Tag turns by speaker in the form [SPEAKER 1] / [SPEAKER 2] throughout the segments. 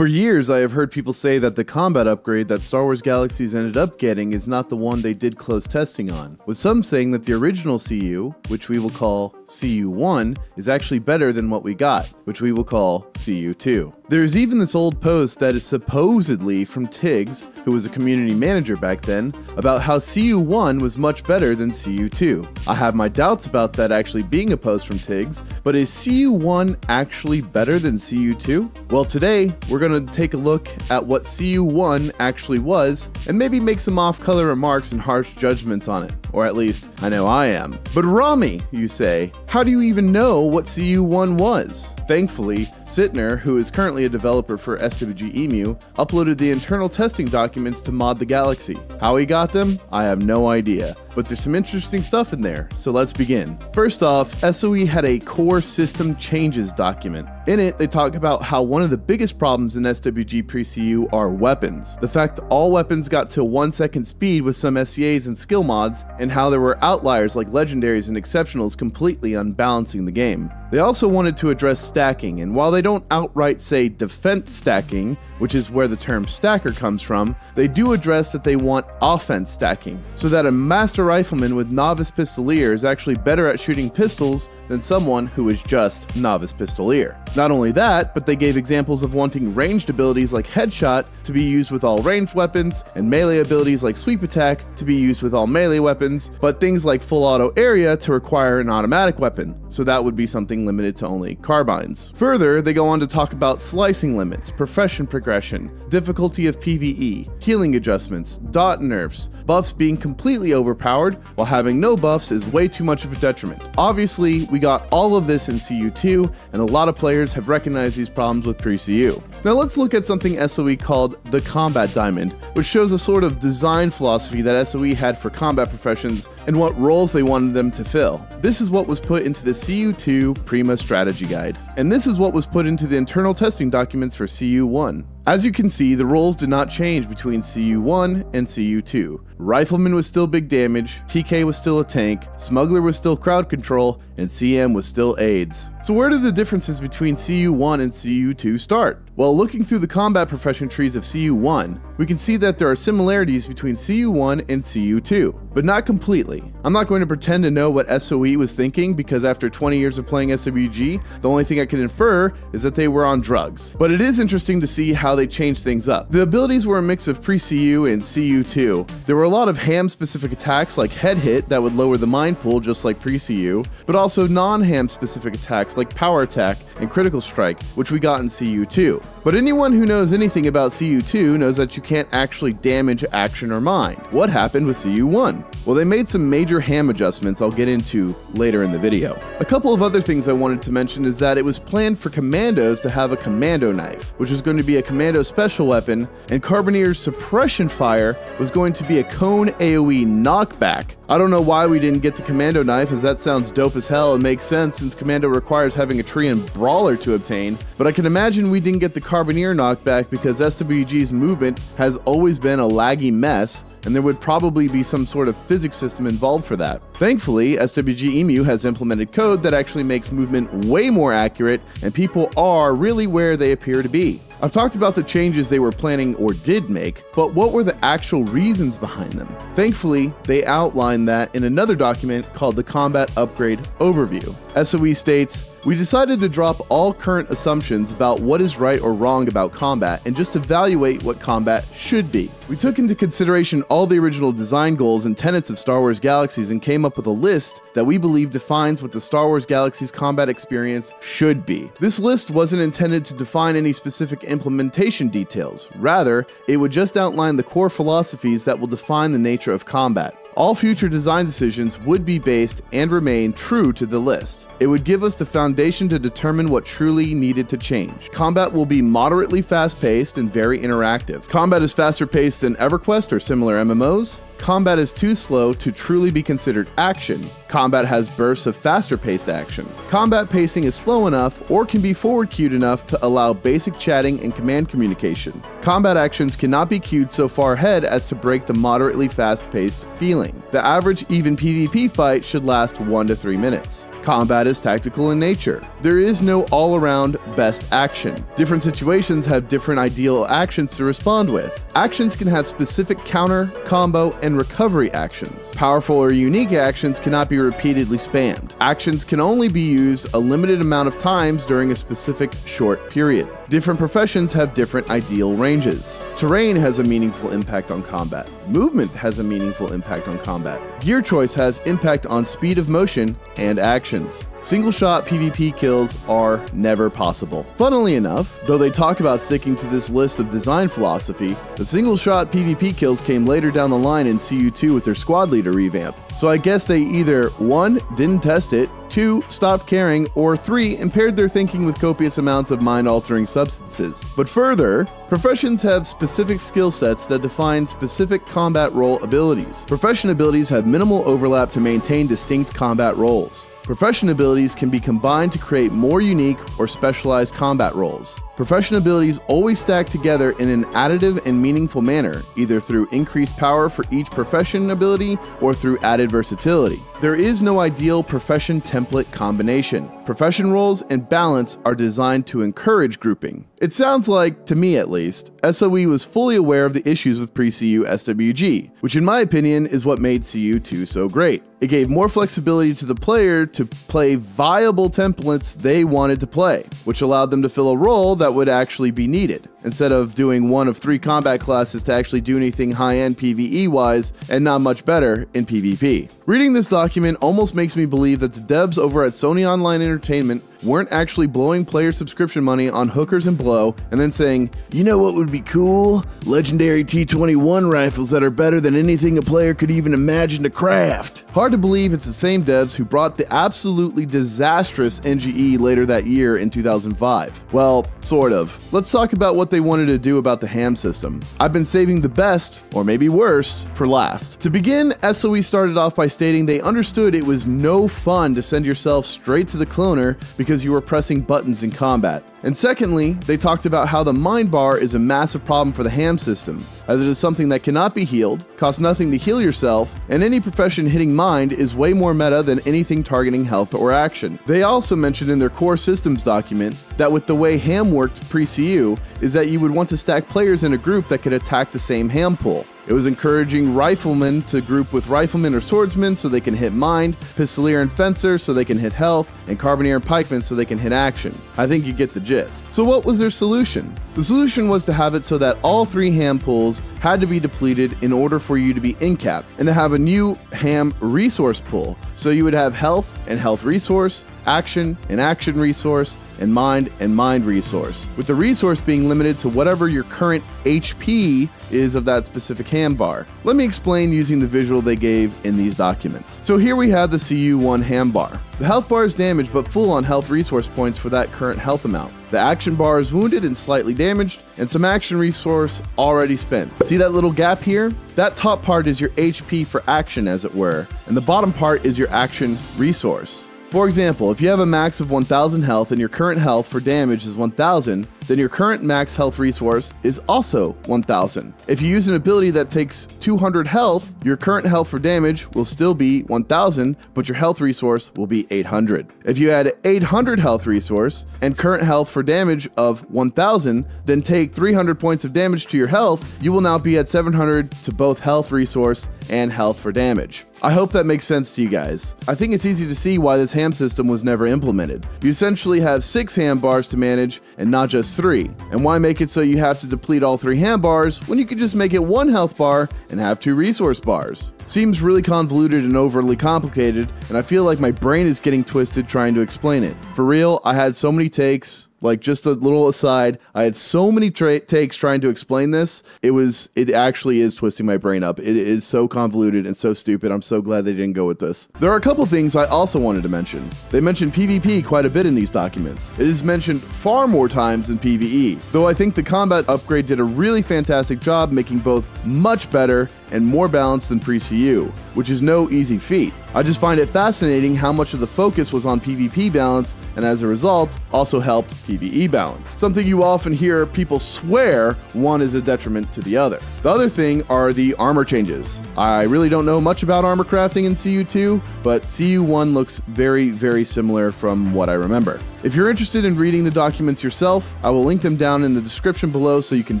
[SPEAKER 1] For years, I have heard people say that the combat upgrade that Star Wars Galaxies ended up getting is not the one they did close testing on, with some saying that the original CU, which we will call CU1, is actually better than what we got, which we will call CU2. There's even this old post that is supposedly from Tiggs, who was a community manager back then, about how CU1 was much better than CU2. I have my doubts about that actually being a post from Tiggs, but is CU1 actually better than CU2? Well, today, we're going to take a look at what CU1 actually was, and maybe make some off-color remarks and harsh judgments on it. Or at least, I know I am. But Rami, you say, how do you even know what CU1 was? Thankfully, Sitner, who is currently a developer for SWG EMU, uploaded the internal testing documents to mod the Galaxy. How he got them? I have no idea. But there's some interesting stuff in there, so let's begin. First off, SOE had a core system changes document. In it, they talk about how one of the biggest problems in SWG pre-CU are weapons. The fact all weapons got to 1 second speed with some SCAs and skill mods, and how there were outliers like legendaries and exceptionals completely unbalancing the game. They also wanted to address stacking, and while they don't outright say defense stacking, which is where the term stacker comes from, they do address that they want offense stacking, so that a master rifleman with novice pistolier is actually better at shooting pistols than someone who is just novice pistolier. Not only that, but they gave examples of wanting ranged abilities like headshot to be used with all ranged weapons, and melee abilities like sweep attack to be used with all melee weapons, but things like full auto area to require an automatic weapon, so that would be something limited to only carbines. Further, they go on to talk about slicing limits, profession progression, difficulty of PvE, healing adjustments, dot nerfs, buffs being completely overpowered, while having no buffs is way too much of a detriment. Obviously, we got all of this in CU2, and a lot of players have recognized these problems with pre-CU. Now let's look at something SOE called the Combat Diamond, which shows a sort of design philosophy that SOE had for combat professions and what roles they wanted them to fill. This is what was put into the CU2 Prima Strategy Guide, and this is what was put into the internal testing documents for CU1. As you can see, the roles did not change between CU1 and CU2. Rifleman was still big damage, TK was still a tank, Smuggler was still crowd control, and CM was still AIDS. So where do the differences between CU1 and CU2 start? Well, looking through the combat profession trees of CU1, we can see that there are similarities between CU1 and CU2, but not completely. I'm not going to pretend to know what SOE was thinking, because after 20 years of playing SWG, the only thing I can infer is that they were on drugs. But it is interesting to see how they changed things up. The abilities were a mix of pre-CU and CU2. There were a lot of ham-specific attacks like head hit that would lower the mind pool just like pre-CU, but also non-ham specific attacks like power attack and critical strike, which we got in CU2. But anyone who knows anything about CU2 knows that you can't actually damage action or mind. What happened with CU1? Well, they made some major ham adjustments I'll get into later in the video. A couple of other things I wanted to mention is that it was planned for commandos to have a commando knife, which was going to be a commando special weapon, and Carbonier's suppression fire was going to be a cone AoE knockback. I don't know why we didn't get the commando knife, as that sounds dope as hell and makes sense since commando requires having a tree and brawler to obtain, but I can imagine we didn't get the Carbonier knockback because SWG's movement has always been a laggy mess, and there would probably be some sort of physics system involved for that. Thankfully, SWG EMU has implemented code that actually makes movement way more accurate, and people are really where they appear to be. I've talked about the changes they were planning or did make, but what were the actual reasons behind them? Thankfully, they outlined that in another document called the Combat Upgrade Overview. SOE states, "We decided to drop all current assumptions about what is right or wrong about combat and just evaluate what combat should be. We took into consideration all the original design goals and tenets of Star Wars Galaxies and came up with a list that we believe defines what the Star Wars Galaxies combat experience should be. This list wasn't intended to define any specific implementation details. Rather, it would just outline the core philosophies that will define the nature of combat. All future design decisions would be based and remain true to the list. It would give us the foundation to determine what truly needed to change. Combat will be moderately fast-paced and very interactive. Combat is faster paced than EverQuest or similar MMOs. Combat is too slow to truly be considered action. Combat has bursts of faster paced action. Combat pacing is slow enough or can be forward queued enough to allow basic chatting and command communication. Combat actions cannot be queued so far ahead as to break the moderately fast paced feeling. The average even PvP fight should last 1 to 3 minutes. Combat is tactical in nature. There is no all-around best action. Different situations have different ideal actions to respond with. Actions can have specific counter, combo, and recovery actions. Powerful or unique actions cannot be repeatedly spammed. Actions can only be used a limited amount of times during a specific short period. Different professions have different ideal ranges. Terrain has a meaningful impact on combat. Movement has a meaningful impact on combat. Gear choice has impact on speed of motion and actions. Single-shot PvP kills are never possible. Funnily enough, though they talk about sticking to this list of design philosophy, the single-shot PvP kills came later down the line in CU2 with their squad leader revamp. So I guess they either 1. Didn't test it, 2. Stopped caring, or 3. Impaired their thinking with copious amounts of mind-altering substances. But further, professions have specific skill sets that define specific combat role abilities. Profession abilities have minimal overlap to maintain distinct combat roles. Profession abilities can be combined to create more unique or specialized combat roles. Profession abilities always stack together in an additive and meaningful manner, either through increased power for each profession ability or through added versatility. There is no ideal profession template combination. Profession roles and balance are designed to encourage grouping. It sounds like, to me at least, SOE was fully aware of the issues with pre-CU SWG, which in my opinion is what made CU2 so great. It gave more flexibility to the player to play viable templates they wanted to play, which allowed them to fill a role that would actually be needed, instead of doing one of 3 combat classes to actually do anything high-end PvE-wise and not much better in PvP. Reading this document almost makes me believe that the devs over at Sony Online Entertainment weren't actually blowing player subscription money on hookers and blow, and then saying, you know what would be cool? Legendary T21 rifles that are better than anything a player could even imagine to craft. Hard to believe it's the same devs who brought the absolutely disastrous NGE later that year in 2005. Well, sort of. Let's talk about what they wanted to do about the ham system. I've been saving the best, or maybe worst, for last. To begin, SOE started off by stating they understood it was no fun to send yourself straight to the cloner because you were pressing buttons in combat. And secondly, they talked about how the mind bar is a massive problem for the ham system, as it is something that cannot be healed, costs nothing to heal yourself, and any profession hitting mind is way more meta than anything targeting health or action. They also mentioned in their core systems document that with the way ham worked pre-CU is that you would want to stack players in a group that could attack the same ham pool. It was encouraging riflemen to group with riflemen or swordsmen so they can hit mind, pistolier and fencer so they can hit health, and carbineer and pikeman so they can hit action. I think you get the gist. So what was their solution? The solution was to have it so that all 3 ham pools had to be depleted in order for you to be in-capped, and to have a new ham resource pool. So you would have health and health resource, action and action resource, and mind resource, with the resource being limited to whatever your current HP is of that specific ham bar. Let me explain using the visual they gave in these documents. So here we have the CU1 ham bar. The health bar is damaged but full on health resource points for that current health amount. The action bar is wounded and slightly damaged, and some action resource already spent. See that little gap here? That top part is your HP for action, as it were, and the bottom part is your action resource. For example, if you have a max of 1000 health and your current health for damage is 1000, then your current max health resource is also 1000. If you use an ability that takes 200 health, your current health for damage will still be 1000, but your health resource will be 800. If you add 800 health resource and current health for damage of 1000, then take 300 points of damage to your health, you will now be at 700 to both health resource and health for damage. I hope that makes sense to you guys. I think it's easy to see why this ham system was never implemented. You essentially have 6 ham bars to manage and not just 3. And why make it so you have to deplete all 3 ham bars when you could just make it 1 health bar and have 2 resource bars? Seems really convoluted and overly complicated, and I feel like my brain is getting twisted trying to explain it. For real, I had so many takes. Like, just a little aside, I had so many takes trying to explain this. It actually is twisting my brain up. It is so convoluted and so stupid. I'm so glad they didn't go with this. There are a couple things I also wanted to mention. They mentioned PvP quite a bit in these documents. It is mentioned far more times than PvE, though I think the combat upgrade did a really fantastic job making both much better and more balanced than pre-CU, which is no easy feat. I just find it fascinating how much of the focus was on PvP balance, and as a result, also helped PvE balance. Something you often hear people swear one is a detriment to the other. The other thing are the armor changes. I really don't know much about armor crafting in CU2, but CU1 looks very, very similar from what I remember. If you're interested in reading the documents yourself, I will link them down in the description below so you can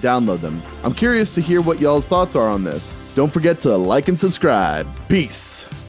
[SPEAKER 1] download them. I'm curious to hear what y'all's thoughts are on this. Don't forget to like and subscribe. Peace!